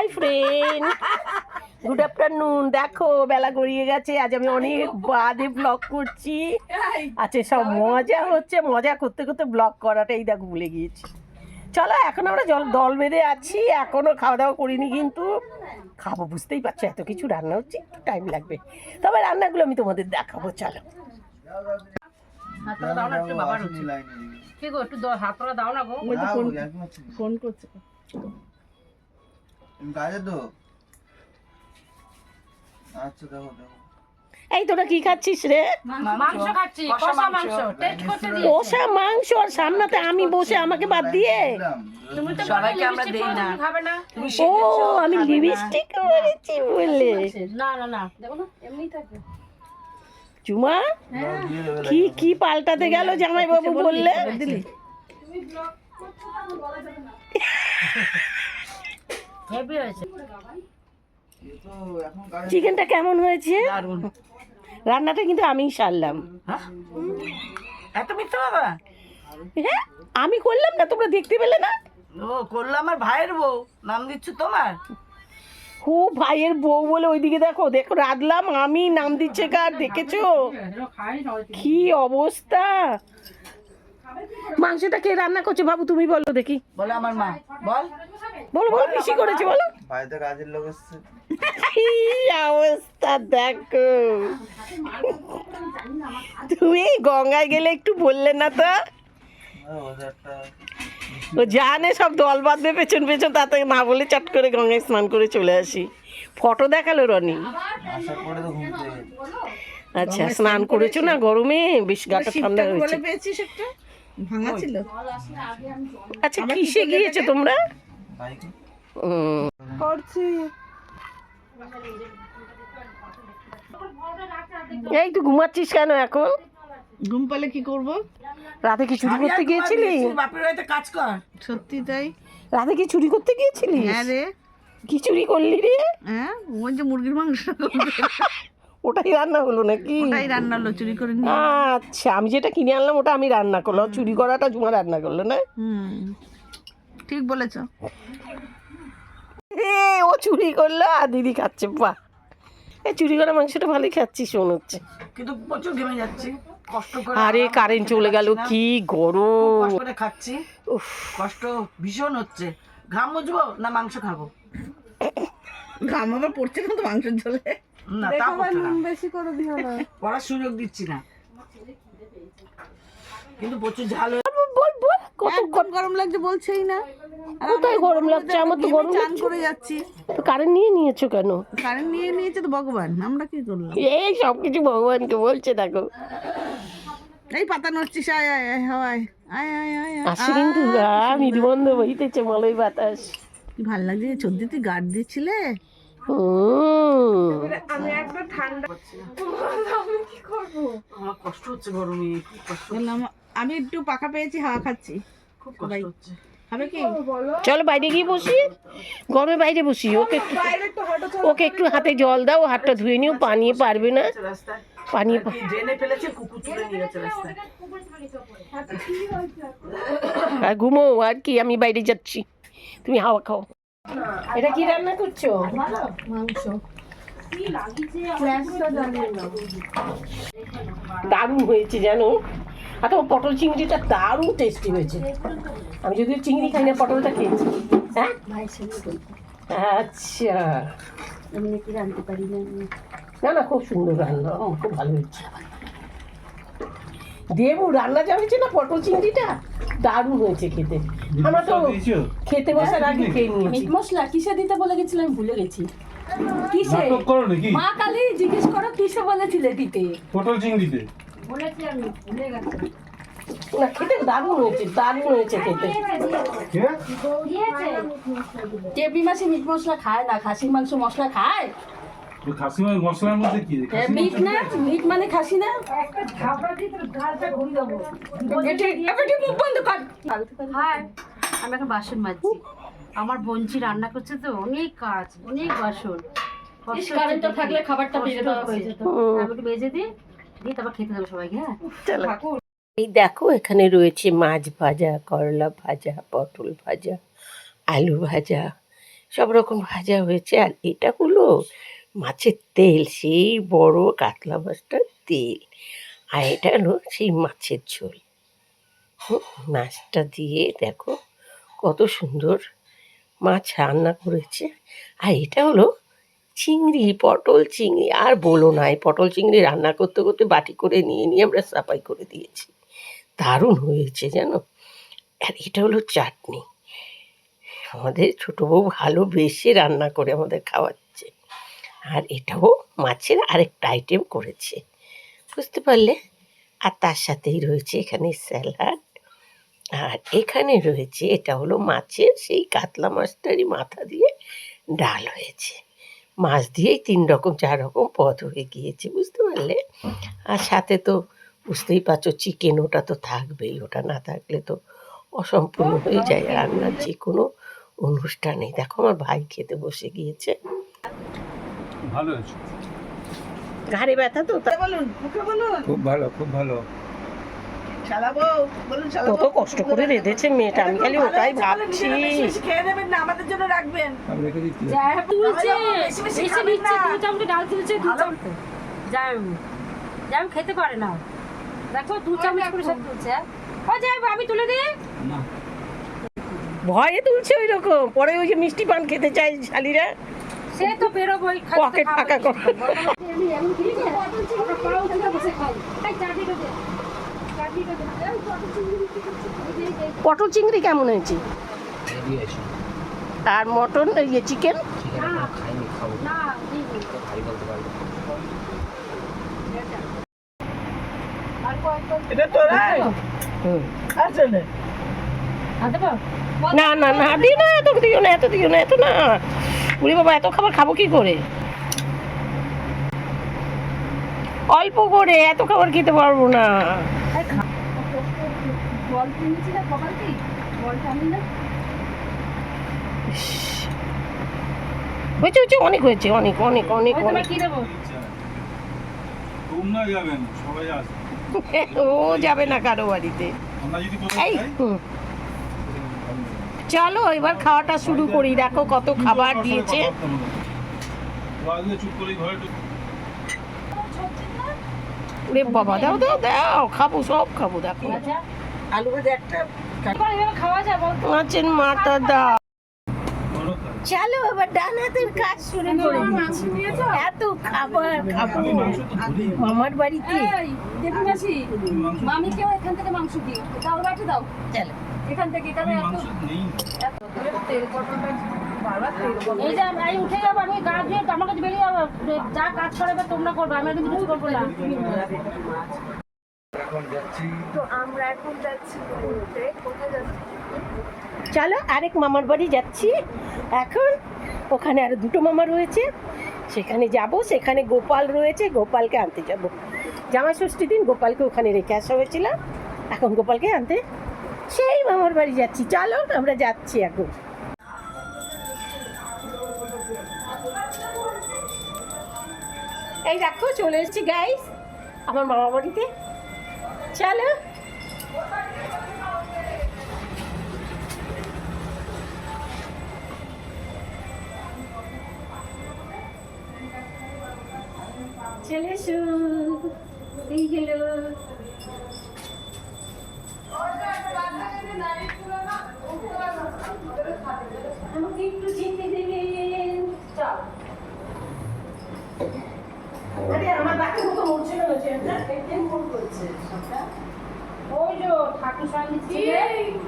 Hi friend, good afternoon. দেখো বেলা গড়িয়ে গেছে, আজ আমি অনেক বাদে ব্লগ করছি। আচ্ছা সব মজা হচ্ছে, মজা করতে করতে ব্লগ করাটাই দেখো ভুলে গিয়েছি। চলো এখন আমরা দল বেঁধে আছি, এখনো খাওয়া দাওয়া করিনি, কিন্তু খাবো, বুঝতেই পারছো এত কিছু রান্না হচ্ছে, একটু টাইম লাগবে, তবে রান্নাগুলো আমি তোমাদের দেখাবো। চলো হাতটা দাও না একটু, বাবার হচ্ছে কি গো, একটু হাতটা দাও না গো। ফোন করছে কাজে তো। আচ্ছা দেখো দেখো। এই তোরা কি খাচ্ছিস রে? মাংস খাচ্ছি, কষা মাংস টেস্ট করতে দিয়েছে। কষা মাংস, আর সামনাতে আমি বসে, আমাকে বাদ দিয়ে। তুমি তো সবাইকে আমরা দেই না। খাবে না। ও আমি লিপস্টিক করেছি বলে। না না না, দেখো না এমনিই থাকে। চুমা কি কি পাল্টাতে গেল জামাই বাবু বললে? হেভি হয়েছে। চিকেনটা কেমন হয়েছে? দারুণ। রান্নাটা কিন্তু আমিই সারলাম। এত মিথ্যা বাবা? হ্যাঁ আমি করলাম না, তোমরা দেখতে পেলে না? ও করলো আমার ভাইয়ের বউ, নাম দিচ্ছ তোমার? ও ভাইয়ের বউ বলে ওইদিকে দেখো, দেখো রাঁধলাম আমি, নাম দিচ্ছে কার, দেখেছো কি অবস্থা? মাংসটা কে রান্না করছে বাবু তুমি বলো দেখি। বলো আমার মা। বল বলো বলো বেশি করেছে বলো। বাড়িতে কাজের লোক এসছে। কি অবস্থা দেখো, তুমি গঙ্গায় গেলে একটু বললে না তো? ও জানে সব দল বাঁধবে পেছন পেছন, তাতে না বলে চট করে গঙ্গায় স্নান করে চলে আসি। ফটো দেখালো রনি। আসার পরে তো ঘুম থেকে গেছে। আচ্ছা স্নান করেছো না গরমে, বেশ গাটা ঠান্ডা হয়েছে। ভাঙা ছিল। আচ্ছা কিসে গিয়েছো তোমরা? বাইকে। করছি এই তুই ঘুমাচ্ছিস কেন এখন? ঘুম পেলে কি করব? রাতে কি চুরি করতে গিয়েছিলি? বাপের বাড়িতে কাজ কর। সত্যি তাই। রাতে কি চুরি করতে গিয়েছিলি? হ্যাঁ রে। কি চুরি করলি রে? হ্যাঁ ওই যে মুরগির মাংস, ওটাই রান্না হলো নাকি? ওটাই রান্না হলো, চুরি করে নিয়ে। আচ্ছা আমি যেটা কিনে আনলাম ওটা আমি রান্না করলাম, চুরি করাটা জুমা রান্না করলো না? ঠিক বলেছ। এ ও চুরি করলো আর দিদি খাচ্ছে, বাহ এই চুরি করা মাংসটা ভালোই খাচ্ছিস মনে হচ্ছে। কিন্তু প্রচুর ঘেমে যাচ্ছি, কষ্ট করে। আরে কারেন্ট চলে গেল, কি গরম। কষ্ট করে খাচ্ছি, উফ কষ্ট ভীষণ হচ্ছে। ঘাম মুছবো না মাংস খাবো? ঘাম আবার পড়ছে না তো মাংসের ঝোলে। না তা পড়ছে না, বেশি করে দিও না। পড়ার সুযোগ দিচ্ছি না, কিন্তু প্রচুর ঝাল হয়ে- বল বল কত একদম গরম লাগছে বলছেই না। আর কোথায় গরম লাগছে? আমার তো গরম চান লাগছে। করে যাচ্ছি। তো কারেন্ট নিয়ে নিয়েছো কেন? কারেন্ট নিয়ে নিয়েছে তো ভগবান, আমরা কি করলাম? এই সব কিছু ভগবানকে বলছে দেখো। এই পাতা নড়ছিস, আয় আয় আয় হাওয়ায়, আয় আয় আয় আয়। আসছে কিন্তু মৃদুমন্দ বইতেছে মলয় বাতাস। কি ভাল লাগছে, সর্দি তুই গার্ড দিচ্ছিলে। আমার কষ্ট হচ্ছে গরমে, খুব কষ্ট, বললাম আমি একটু পাখা পেয়েছি, হাওয়া খাচ্ছি। খুব কষ্ট হচ্ছে। হবে কি? চলো বাইরে গিয়ে বসি, গরমে বাইরে বসি। ওকে একটু হাতে জল দাও, হাতটা ধুয়ে নিও, পানিয়ে পারবে না। রাস্তায় পানিয়ে ড্রেনে ফেলেছে, কুকুর তুলে নিয়ে গেছে রাস্তায়। আর ঘুমো আর কি, আমি বাইরে যাচ্ছি, তুমি হাওয়া খাও। এটা কি রান্না করছো? দারুণ হয়েছে জানো, আর তোমার পটল চিংড়িটা দারুণ টেস্টি হয়েছে। আমি যদিও চিংড়ি খাই না, পটলটা খেয়েছি। হ্যাঁ আচ্ছা না না খুব সুন্দর রান্না, খুব ভালো হয়েছে। দেবু রান্না যা হয়েছে না, পটল চিংড়িটা দারুণ হয়েছে খেতে। আমরা তো খেতে বসার আগে খেয়ে নিয়েছি। মিট মশলা কিসে দিতে বলে গেছিলাম, আমি ভুলে গেছি। কিসে? নাটক করো নাকি? মা কালী জিজ্ঞেস করো কিসে বলেছিলে দিতে। পটল চিংড়িতে বলেছি আমি, ভুলে গেছি। না খেতে দারুণ হয়েছে, দারুণ হয়েছে খেতে। টেপি মাসি মিট মশলা খায় না, খাসির মাংস মশলা খায়। খাসি মাংস মশলার মধ্যে কি? মিট না, মিট মানে খাসি না। মুখ বন্ধ কর। হাই, আমি এখন বাসন মাজছি। আমার বোনজি রান্না করছে তো, অনেক কাজ, অনেক বাসন। কারেন্টটা থাকলে খাবারটা বেজে দেওয়া হয়ে যেত। আমি একটু বেজে দিই, দিয়ে তারপর খেতে দেবো সবাইকে। হ্যাঁ চলো এই দেখো এখানে রয়েছে মাছ ভাজা, করলা ভাজা, পটল ভাজা, আলু ভাজা, সব রকম ভাজা হয়েছে। আর এটা হলো মাছের তেল, সেই বড় কাতলা মাছটার তেল। আর এটা হলো সেই মাছের ঝোল। মাছটা দিয়ে দেখো কত সুন্দর মাছ রান্না করেছে। আর এটা হলো চিংড়ি, পটল চিংড়ি। আর বলো না, এই পটল চিংড়ি রান্না করতে করতে বাটি করে নিয়ে নিয়ে আমরা সাফাই করে দিয়েছি। দারুণ হয়েছে জানো। আর এটা হলো চাটনি। আমাদের ছোটো বউ ভালোবেসে রান্না করে আমাদের খাওয়াচ্ছে। আর এটাও মাছের আরেকটা আইটেম করেছে, বুঝতে পারলে। আর তার সাথেই রয়েছে এখানে স্যালাড। আর এখানে রয়েছে, এটা হলো মাছের সেই কাতলা মাছটারই মাথা দিয়ে ডাল হয়েছে। মাছ দিয়েই 3 রকম 4 রকম পদ হয়ে গিয়েছে, বুঝতে পারলে। আর সাথে তো বুঝতেই পারছো চিকেন, ওটা তো থাকবেই। ওটা না থাকলে তো অসম্পূর্ণ হয়ে যায় রান্নার যে কোনো অনুষ্ঠানে। দেখো আমার ভাই খেতে বসে গিয়েছে। ভালো হয়েছে, ঘাড়ে ব্যথা তো, বলুন, মুখে বলুন। খুব ভালো, খুব ভালো। চালাবো, বলুন চালাবো। কত কষ্ট করে রেঁধেছে মেয়েটা, আমি খালি ওটাই ভাবছি। বেশি খেয়ে নেবেন না, আমাদের জন্য রাখবেন। আমি রেখে দিচ্ছি। তুলছে বেশি বেশি এসে খাবেন নিচ্ছে না। 2 চামচ ডাল তুলছে 2 চামচ। যাই খেতে পারে না, দেখো 2 চামচ করে সব তুলছে। ও যাই আমি তুলে দিই। ভয়ে তুলছে ওই রকম, পরে ওই যে মিষ্টি পান খেতে চাই শালিরা, সে তো বেরোবই পকেট ফাঁকা করে। আমি এমন কি আমরা পাও তুলে বসে খাই। এই চাটনিটা দে, চাটনিটা দে। এই পটল চিংড়ি কেমন হয়েছে? আর মটন ইয়ে চিকেন না এটা তো রাই। আসলে আদে পাও না না না, দিও না, এত দিও না, এত দিও না, এত না। উড়ি বাবা, এত খাবার খাবো কি করে? অল্প করে, এত খাবার খেতে পারবো না। বল কিনেছি না কবার কি বলটা আমি না হয়েছে হয়েছে, অনেক হয়েছে, অনেক অনেক অনেক ওই তোমার অনেক। কি দেবো? তোমরা যাবেন, সবাই আসবে। ও যাবে না কারো বাড়িতে। আমরা যদি কোথাও এই যাই, চলো এবার খাওয়াটা শুরু করি। দেখো কত খাবার দিয়েছে। ও আসলে চুপ করে ঘরে ঢুকে ওরে বাবা, দাও দাও দাও, খাবো, সব খাবো। দেখো আচ্ছা আলু ভাজা একটা। এবার এভাবে খাওয়া যায় বল? মাছের মাথা দাও। ঘরও খাবে। চলো এবার ডান হাতের কাজ শুরু করে দিচ্ছি। এত খাবার খাবো মামার বাড়িতে। দেখুন মাসি মামিকেও এখান থেকে মাংস দিই, দাও বাটি দাও চলো এখান থেকে। এটা তুমি মাংস নেই। এই যে আমি উঠে যাবো, আমি গা ধুয়ে আমার কাছে বেরিয়ে যাবো। যা কাজ করাবে তোমরা করবে, আমি কিন্তু কিছু করবো না। এখন যাচ্ছি। চলো আরেক মামার বাড়ি যাচ্ছি এখন। ওখানে আরো 2টো মামা রয়েছে, সেখানে যাব। সেখানে গোপাল রয়েছে, গোপালকে আনতে যাব। জামাই ষষ্ঠীর দিন গোপালকে ওখানে রেখে আসা হয়েছিল, এখন গোপালকে আনতে সেই মামার বাড়ি যাচ্ছি। চলো আমরা যাচ্ছি এখন। এই দেখো চলে এসেছি গাইস আমার মামা বাড়িতে। চলো চলে এসো। এই গেলো আমাকে একটু যেতে দেবেন। চল। আরে আমার বাকি মতো মরছে না, চেয়ারটা একদম ফোন করছে। ওই যে ঠাকুর সঙ্গে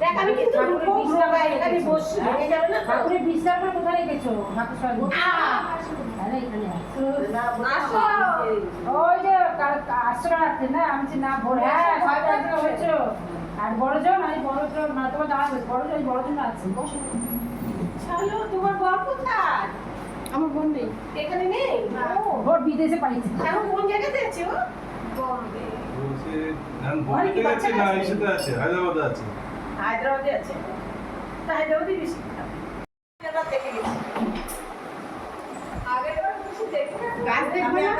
দেখ আমি কিন্তু খুব রোগা, এখানে বসছি, ভেঙে যাবে না তো? ঠাকুরের বিশ্রামটা কোথায় রেখেছো? ঠাকুর সঙ্গে আরে এখানে ওই যে আশ্রয় আছে না, আমি বলছি না ভোর। হ্যাঁ সব জায়গায় হয়েছে। আর বড়জন, আমি বড়জন না, তোমার দাঁড়া বড়জন, বড়জন আছে। চলো, তোমার বর কোথায়? আমার বোন নেই, এখানে নেই? ভোর বিদেশে পাইছে। এখন কোন জায়গাতে আছে ও? বলছে, ধান ভোগে গেছে না, ইসেতে আছে, হায়দ্রাবাদে আছে। হায়দ্রাবাদে আছে। তা হায়দ্রাবাদে বেশি খারাপ। গাছ দেখবে না?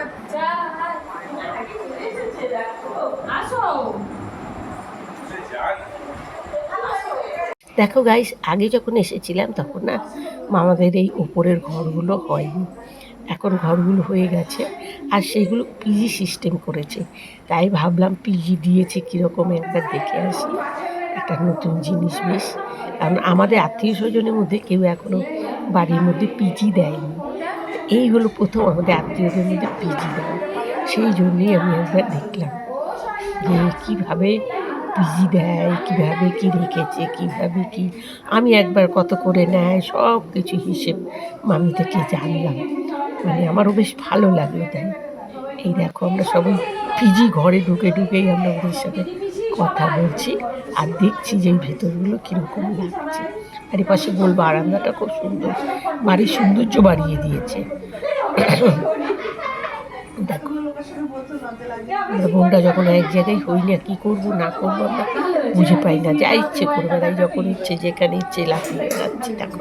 এসেছে, দেখো। আসো। দেখো গাইস, আগে যখন এসেছিলাম তখন না আমাদের এই উপরের ঘরগুলো হয়নি, এখন ঘরগুলো হয়ে গেছে আর সেগুলো পিজি সিস্টেম করেছে। তাই ভাবলাম পিজি দিয়েছে কীরকম একবার দেখে আসি, একটা নতুন জিনিস বেশ। কারণ আমাদের আত্মীয় স্বজনের মধ্যে কেউ এখনও বাড়ির মধ্যে পিজি দেয়নি, এই হলো প্রথম আমাদের আত্মীয়দের মধ্যে পিজি দেয়। সেই জন্যেই আমি একবার দেখলাম যে কীভাবে পিজি দেয়, কীভাবে কী রেখেছে, কীভাবে কী, আমি একবার কত করে নেয় সব কিছু হিসেব মামি থেকে জানলাম, মানে আমারও বেশ ভালো লাগলো। তাই এই দেখো আমরা সবাই পিজি ঘরে ঢুকে ঢুকেই আমরা ওদের সাথে কথা বলছি আর দেখছি যে এই ভেতরগুলো কীরকম লাগছে। আর এপাশে বলবো বারান্দাটা খুব সুন্দর, বাড়ির সৌন্দর্য বাড়িয়ে দিয়েছে। দেখো আমরা বোনটা যখন এক জায়গায় হই না, কী করবো না করবো আমরা বুঝে পাই না, যা ইচ্ছে করবে তাই, যখন ইচ্ছে যেখানে ইচ্ছে লাফিয়ে যাচ্ছি। দেখো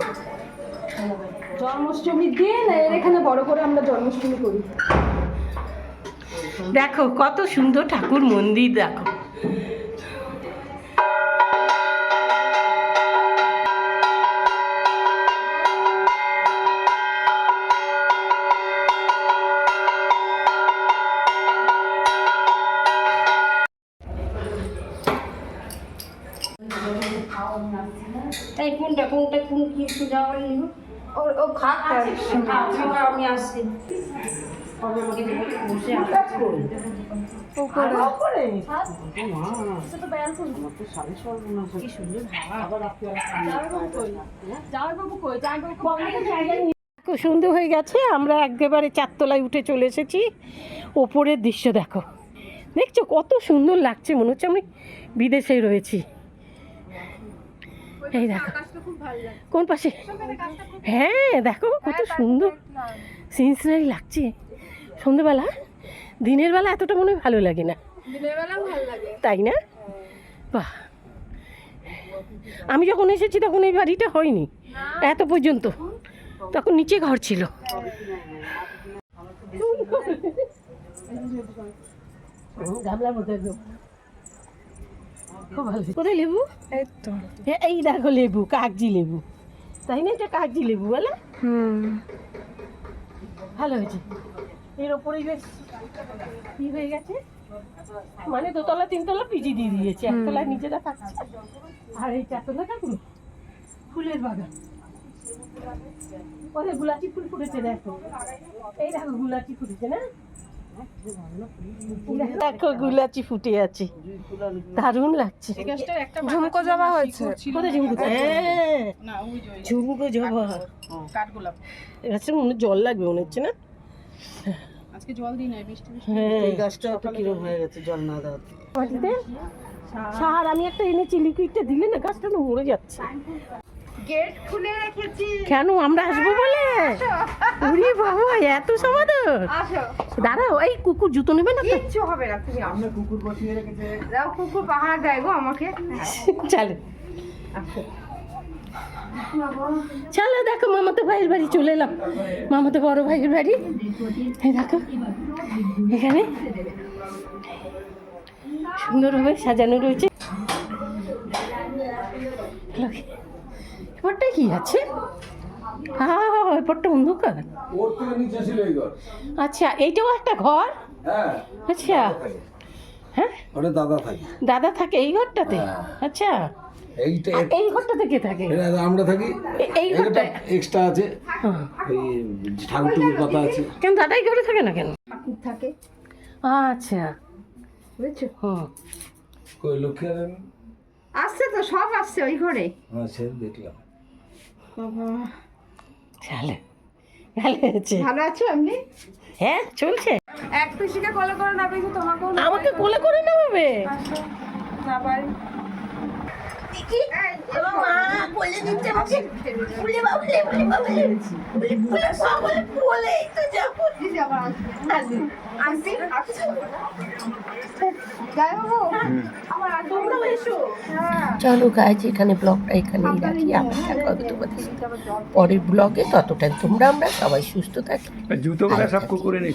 জন্মাষ্টমীর দিন এর এখানে বড় করে আমরা জন্মাষ্টমী করি। দেখো কত সুন্দর ঠাকুর মন্দির, দেখো এই কোনটা কোন কি পূজা করে নিব ও খাক আমি আসছি কবে আমাকে বসে খুব সুন্দর হয়ে গেছে। আমরা একেবারে 4 তলায় উঠে চলে এসেছি। ওপরের দৃশ্য দেখো, দেখছো কত সুন্দর লাগছে, মনে হচ্ছে আমি বিদেশে রয়েছি। এই দেখো কোন পাশে, হ্যাঁ দেখো কত সুন্দর সিনসিনারি লাগছে সন্ধ্যেবেলা। দিনের বেলা এতটা মনে হয় ভালো লাগে না, তাই না? বাহ, আমি যখন এসেছি তখন এই বাড়িটা হয়নি এত পর্যন্ত, তখন নিচে ঘর ছিল। গামলার মধ্যে একদম খুব ভালো। কোথায় লেবু? এই দেখো লেবু, কাগজি লেবু, তাই না? এটা কাগজি লেবু বলে, ভালো হয়েছে। এর ওপরেই বেশ কি হয়ে গেছে, মানে 2 তলা 3 তলা পিজি দিয়ে দিয়েছে, 1 তলায় নিজেরা থাকছে আর এই 4 তলাটা পুরো ফুলের বাগান। ওরে গোলাপি ফুল ফুটেছে, দেখো এই দেখো গোলাপি ফুটেছে না, দেখো গোলাপি ফুটে আছে, দারুণ লাগছে। ঝুমকো জবা হয়েছে, কোথায় ঝুমকো? হ্যাঁ ঝুমকো জবা, গাছটা মনে হয় জল লাগবে মনে হচ্ছে না, আজকে জল দিই না, বৃষ্টি হ্যাঁ এই গাছটা তো কিরম হয়ে গেছে জল না দেওয়াতে। মাটিতে সার আমি একটা এনেছি, লিকুইডটা দিলে না গাছটা না মরে যাচ্ছে। গেট খুলে রেখেছি, কেন? আমরা আসবো বলে? উরি বাবা, এত সমাদর। আসো। দাঁড়াও, এই কুকুর জুতো নেবে না তো? কিচ্ছু হবে না, তুমি আসো। কুকুর বসিয়ে রেখেছে। দাও, কুকুর পাহাড় দেয় গো আমাকে। চলো চলো, দেখো মামাতো ভাইয়ের বাড়ি চলে এলাম, মামাতো বড় ভাইয়ের বাড়ি। এই দেখো এখানে সুন্দরভাবে সাজানো রয়েছে। এবারটা কি আছে? এবারটা অন্ধকার। ওর থেকে নিচে ছিল এই ঘর। আচ্ছা, এইটাও একটা ঘর? হ্যাঁ আচ্ছা, হ্যাঁ ওটা দাদা থাকে। দাদা থাকে এই ঘরটাতে? আচ্ছা, এইটা আর এই ঘরটাতে কে থাকে? আমরা থাকি। এই ঘরটা এক্সট্রা আছে, ওই ঠাকুর টুকুর কথা আছে। কেন দাদাই ঘরে থাকে না কেন? ঠাকুর থাকে, আচ্ছা বুঝছো? কই লক্ষ্মী আর আসছে তো, সব আসছে ওই ঘরে। হ্যাঁ সে দেখলাম। বাবা, চলে ভালো হয়েছে। ভালো আছো এমনি? হ্যাঁ চলছে। এক পিসিকে কোলে করে না পেয়েছি, তোমাকেও না আমাকে কোলে করে নেবে? আবার চলো গাইজ, এখানে ব্লগটা এখানেই রাখি, আবার দেখা হবে তোমাদের সাথে পরের ব্লগে। ততটাই আমরা সবাই সুস্থ থাকি। জুতো সব কুকুরে নেই।